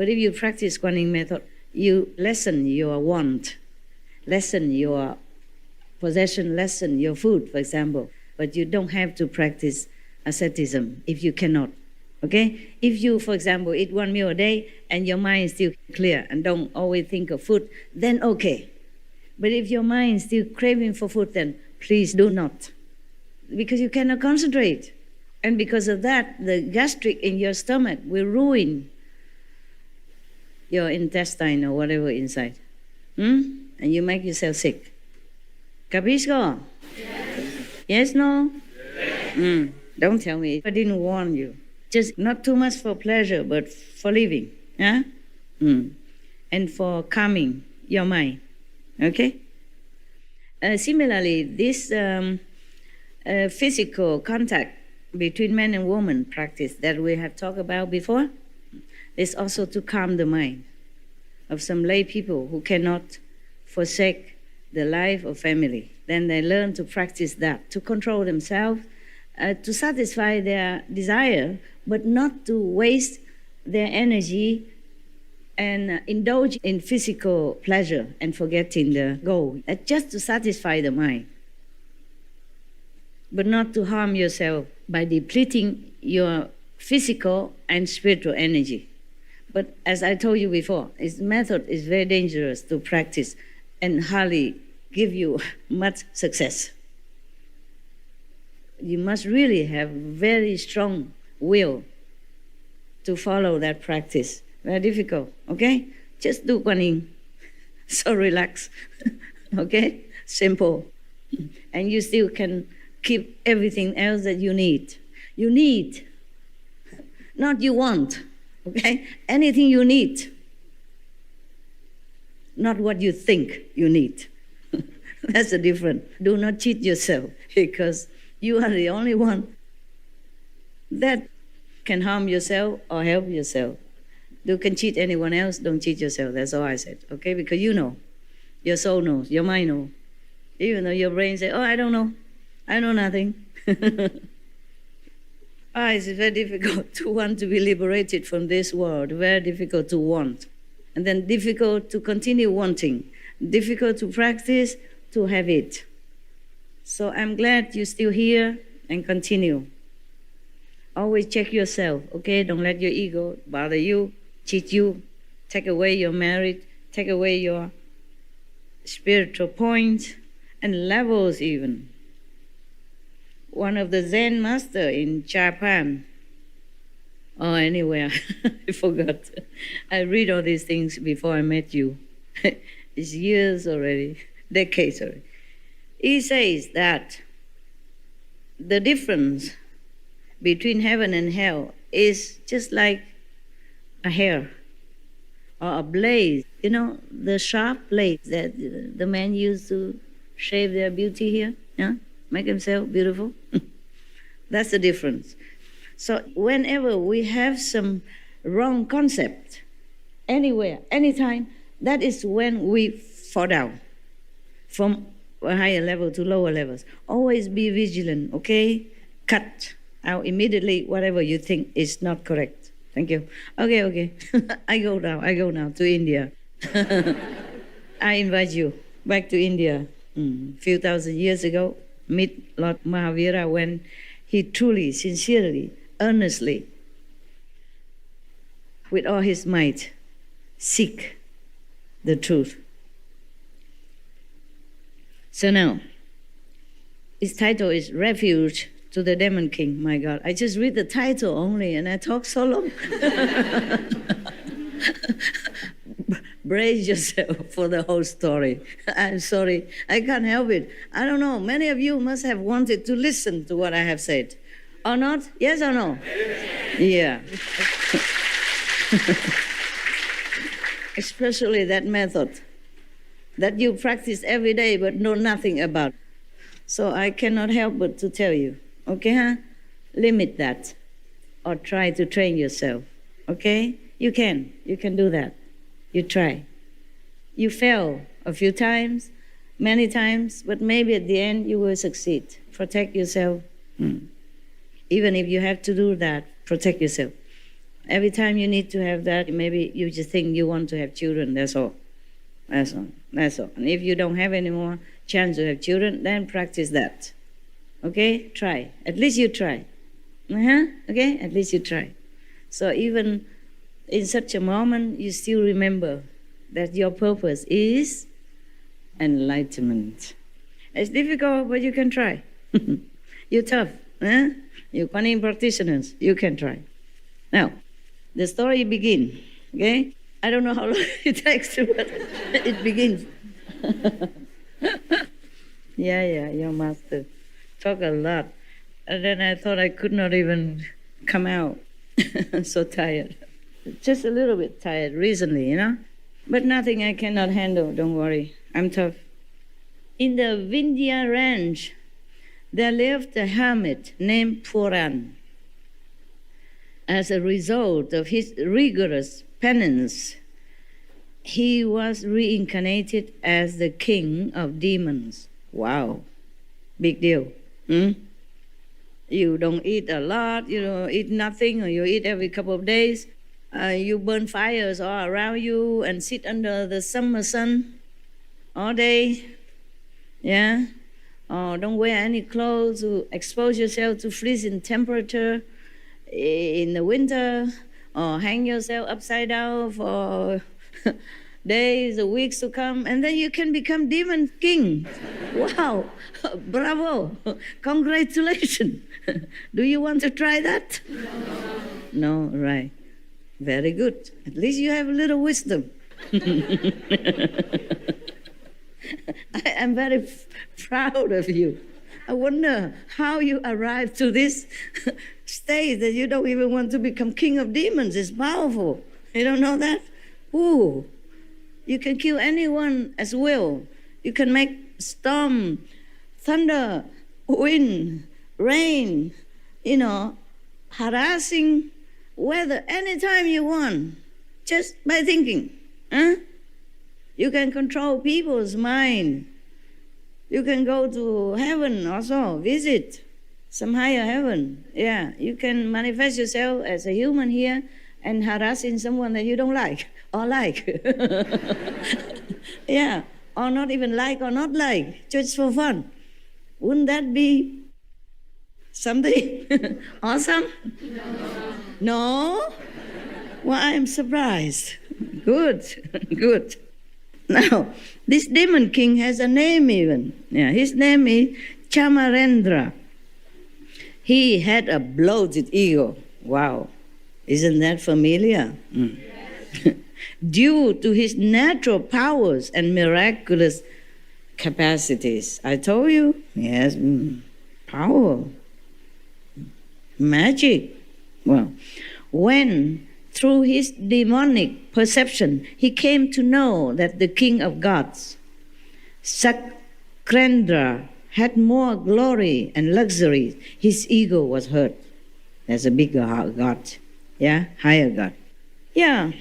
But if you practice Kuan Yin method, you lessen your want, lessen your possession, lessen your food, for example. But you don't have to practice asceticism if you cannot. Okay? If you, for example, eat one meal a day and your mind is still clear and don't always think of food, then okay. But if your mind is still craving for food, then please do not. Because you cannot concentrate. And because of that, the gastric in your stomach will ruin your intestine or whatever inside. And you make yourself sick. Capisco? Yes, no? Yes. Don't tell me. I didn't warn you. Just not too much for pleasure, but for living. Yeah? And for calming your mind. Okay? Similarly, this physical contact between man and woman practice that we have talked about before is also to calm the mind of some lay people who cannot forsake the life of family. Then they learn to practice that, to control themselves, to satisfy their desire, but not to waste their energy and indulge in physical pleasure and forgetting the goal. Just to satisfy the mind, but not to harm yourself by depleting your physical and spiritual energy. But as I told you before, this method is very dangerous to practice and hardly give you much success. You must really have very strong will to follow that practice. Very difficult, okay? Just do Kuan Yin. So relax, okay? Simple. And you still can keep everything else that you need. You need, not you want, okay? Anything you need, not what you think you need. That's the difference. Do not cheat yourself, because you are the only one that can harm yourself or help yourself. You can cheat anyone else, don't cheat yourself. That's all I said, okay? Because you know, your soul knows, your mind knows. Even though your brain says, oh, I don't know, I know nothing. It's very difficult to want to be liberated from this world, very difficult to want. And then difficult to continue wanting, difficult to practice, to have it. So I'm glad you're still here and continue. Always check yourself, okay? Don't let your ego bother you, cheat you, take away your merit, take away your spiritual points and levels even. One of the Zen master in Japan, or anywhere, I forgot. I read all these things before I met you. It's years already, decades already. He says that the difference between heaven and hell is just like a hair or a blade. You know, the sharp blade that the men use to shave their beauty here, yeah? Make themselves beautiful. That's the difference. So whenever we have some wrong concept, anywhere, anytime, that is when we fall down from a higher level to lower levels. Always be vigilant, okay? Cut out immediately whatever you think is not correct. Thank you. Okay. I go now to India. I invite you back to India. Few thousand years ago, meet Lord Mahavira when he truly, sincerely, earnestly, with all his might, seek the truth. So now, his title is Refuge to the Demon King. My God, I just read the title only and I talk so long. Brace yourself for the whole story. I'm sorry, I can't help it. I don't know, many of you must have wanted to listen to what I have said. Or not? Yes or no? Yeah. Especially that method that you practice every day but know nothing about. So I cannot help but to tell you, okay, huh? Limit that or try to train yourself, okay? You can do that. You try. You fail a few times, many times, but maybe at the end you will succeed. Protect yourself. Even if you have to do that, protect yourself. Every time you need to have that, maybe you just think you want to have children, that's all. That's all. That's all. And if you don't have any more chance to have children, then practice that. Okay? Try. At least you try. Okay? At least you try. So even in such a moment, you still remember that your purpose is enlightenment. It's difficult, but you can try. You're tough. You're Kuan practitioners. You can try. Now, the story begins. Okay? I don't know how long it takes, but it begins. Yeah, your master talk a lot. And then I thought I could not even come out. I'm so tired. Just a little bit tired recently, But nothing I cannot handle, don't worry. I'm tough. In the Vindhya range, there lived a hermit named Puran. As a result of his rigorous penance, he was reincarnated as the king of demons. Wow, big deal. You don't eat a lot, you don't eat nothing, or you eat every couple of days. You burn fires all around you and sit under the summer sun all day. Yeah? Or don't wear any clothes to expose yourself to freezing temperature in the winter, or hang yourself upside down for days or weeks to come, and then you can become demon king. Wow, bravo, congratulations. Do you want to try that? No, right. Very good. At least you have a little wisdom. I am very proud of you. I wonder how you arrived to this state that you don't even want to become king of demons. It's powerful. You don't know that? Ooh, you can kill anyone as will. You can make storm, thunder, wind, rain, harassing weather anytime you want, just by thinking. You can control people's mind. You can go to heaven also, visit some higher heaven. Yeah, you can manifest yourself as a human here and harassing someone that you don't like or like. Yeah, or not even like or not like, just for fun. Wouldn't that be something awesome? No? Well, I am surprised. Good, good. Now, this demon king has a name even. Yeah, his name is Chamarendra. He had a bloated ego. Wow. Isn't that familiar? Yes. Due to his natural powers and miraculous capacities. I told you, yes, power, magic. Well, when through his demonic perception, he came to know that the king of gods, Sakrendra, had more glory and luxury. His ego was hurt. There's a bigger God, yeah, higher God. Yeah,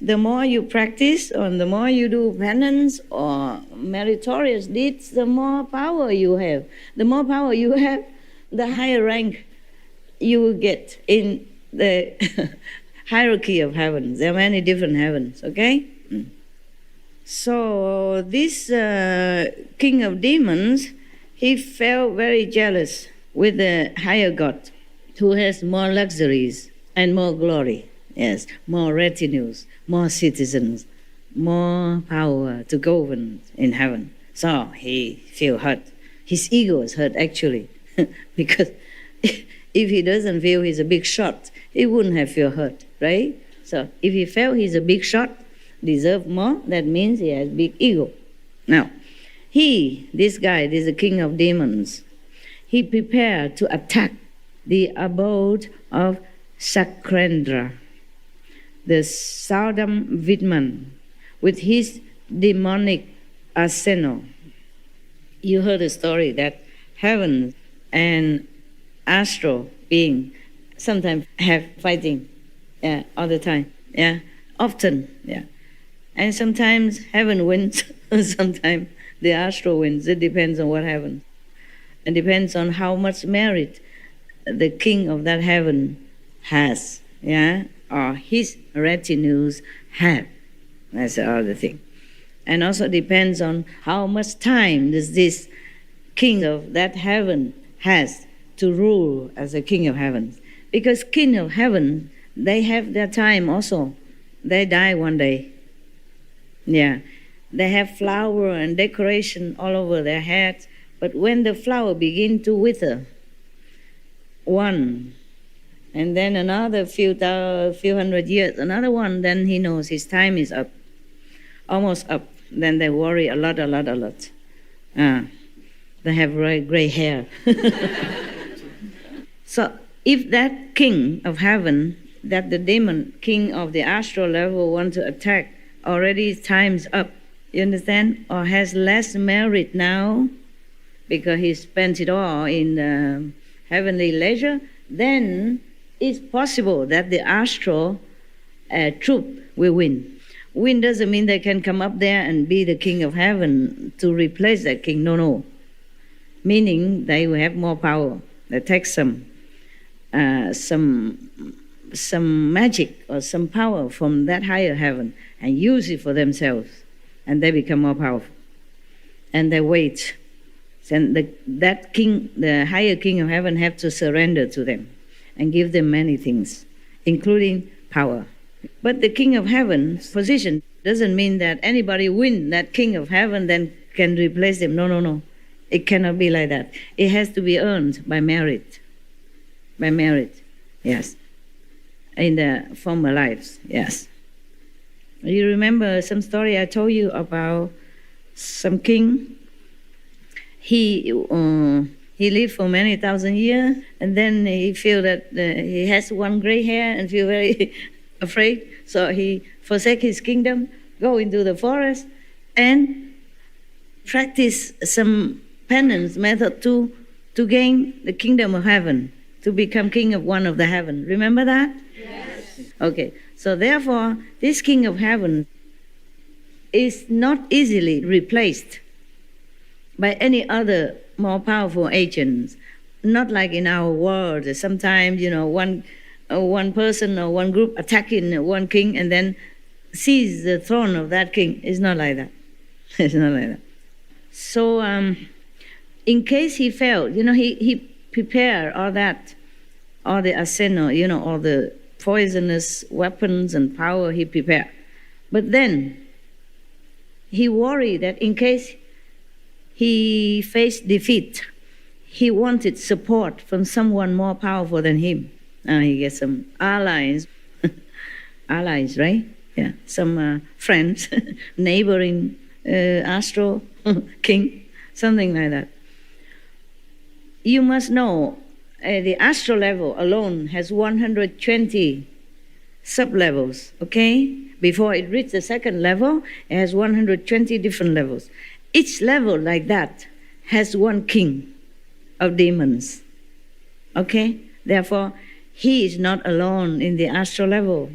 the more you practice or the more you do penance or meritorious deeds, the more power you have. The more power you have, the higher rank you will get in the hierarchy of heavens. There are many different heavens, okay? So this king of demons, he felt very jealous with the higher God who has more luxuries and more glory. Yes, more retinues, more citizens, more power to govern in heaven. So he feel hurt. His ego is hurt actually, because if he doesn't feel he's a big shot, he wouldn't have feel hurt, right? So if he felt he's a big shot, deserve more, that means he has big ego. Now, this guy, this is the king of demons, he prepared to attack the abode of Sakrendra, the Saudam Vidman, with his demonic arsenal. You heard a story that heaven and astral being sometimes have fighting, yeah, all the time, yeah, often, yeah. And sometimes heaven wins, sometimes the astral wins. It depends on what happens. It depends on how much merit the king of that heaven has, yeah, or his retinues have. That's the other thing. And also depends on how much time does this king of that heaven has to rule as a king of heaven. Because king of heaven, they have their time also. They die one day. Yeah. They have flower and decoration all over their heads. But when the flower begin to wither, one, and then another few hundred years, another one, then he knows his time is up, almost up. Then they worry a lot. They have gray hair. So if that king of heaven, that the demon king of the astral level want to attack, already time's up, you understand? Or has less merit now, because he spent it all in heavenly leisure, then it's possible that the astral troop will win. Win doesn't mean they can come up there and be the king of heaven to replace that king. No. Meaning they will have more power. They take some magic or some power from that higher heaven and use it for themselves, and they become more powerful. And they wait. And that king, the higher king of heaven, have to surrender to them and give them many things, including power. But the king of heaven's position doesn't mean that anybody win that king of heaven then can replace him. No. It cannot be like that. It has to be earned by merit. By merit, yes. In the former lives, yes. You remember some story I told you about some king? He lived for many thousand years, and then he feel that he has one gray hair and feel very afraid. So he forsake his kingdom, go into the forest, and practice some penance method to gain the kingdom of heaven, to become king of one of the heaven. Remember that? Yes. Okay. So therefore, this king of heaven is not easily replaced by any other more powerful agents. Not like in our world. Sometimes, one person or one group attacking one king and then seize the throne of that king. It's not like that. It's not like that. So, in case he failed, he prepared all the arsenal, all the poisonous weapons and power he prepared. But then he worried that in case he faced defeat, he wanted support from someone more powerful than him. He gets some allies, allies, right? Yeah, some friends, neighboring astral king, something like that. You must know the astral level alone has 120 sub-levels, okay? Before it reaches the second level, it has 120 different levels. Each level like that has one king of demons, okay? Therefore, he is not alone in the astral level.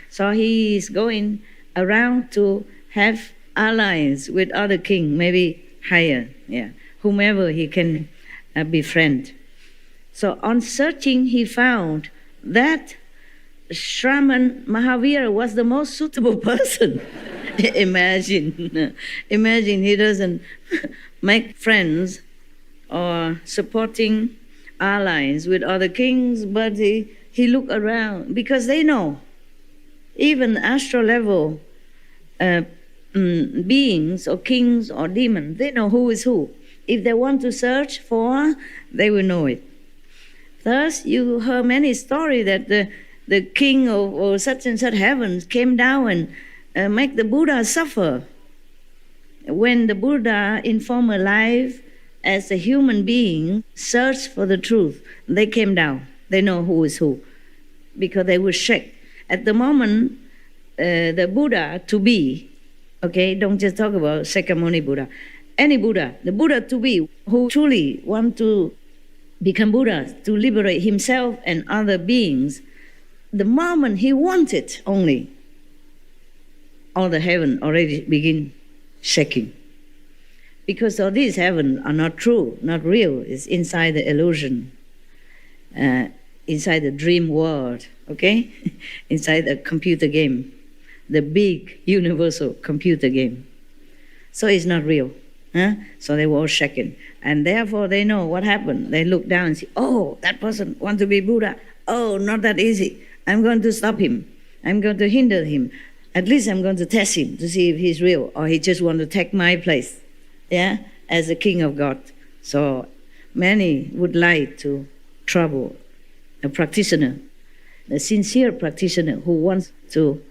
So he is going around to have alliance with other king, maybe higher, whomever he can befriend. So on searching, he found that Shraman Mahavira was the most suitable person. Imagine he doesn't make friends or supporting allies with other kings, but he look around because they know, even astral level beings or kings or demons, they know who is who. If they want to search for, they will know it. Thus, you heard many stories that the king of such and such heavens came down and make the Buddha suffer. When the Buddha in former life, as a human being, searched for the truth, they came down. They know who is who, because they were shake. At the moment, the Buddha to be, okay, don't just talk about Sakyamuni Buddha, any Buddha, the Buddha to be, who truly want to become Buddha, to liberate himself and other beings, the moment he wanted only, all the heaven already begin shaking. Because all these heaven are not true, not real, it's inside the illusion. inside the dream world, okay? Inside the computer game, the big universal computer game. So it's not real. Huh? So they were all shaken. And therefore they know what happened. They look down and see, oh, that person wants to be Buddha. Oh, not that easy. I'm going to stop him. I'm going to hinder him. At least I'm going to test him to see if he's real or he just wants to take my place, yeah, as the king of God. So many would like to trouble a practitioner, a sincere practitioner who wants to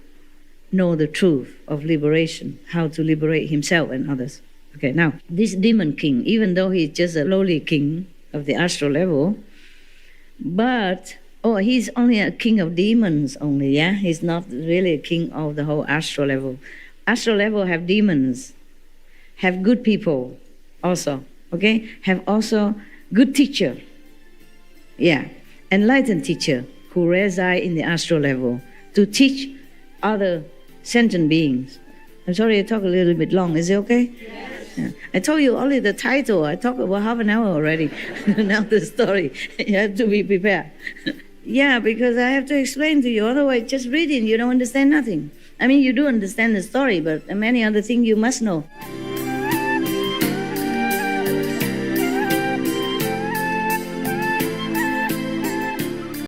know the truth of liberation, how to liberate himself and others. Okay, now, this demon king, even though he's just a lowly king of the astral level, but, he's only a king of demons only, yeah? He's not really a king of the whole astral level. Astral level have demons, have good people also, okay? Have also good teacher, yeah, enlightened teacher who reside in the astral level to teach other sentient beings. I'm sorry I talk a little bit long, is it okay? Yes. Yeah. I told you only the title. I talked about half an hour already. Now the story. You have to be prepared. Yeah, because I have to explain to you. Otherwise, just reading, you don't understand nothing. I mean, you do understand the story, but many other things you must know.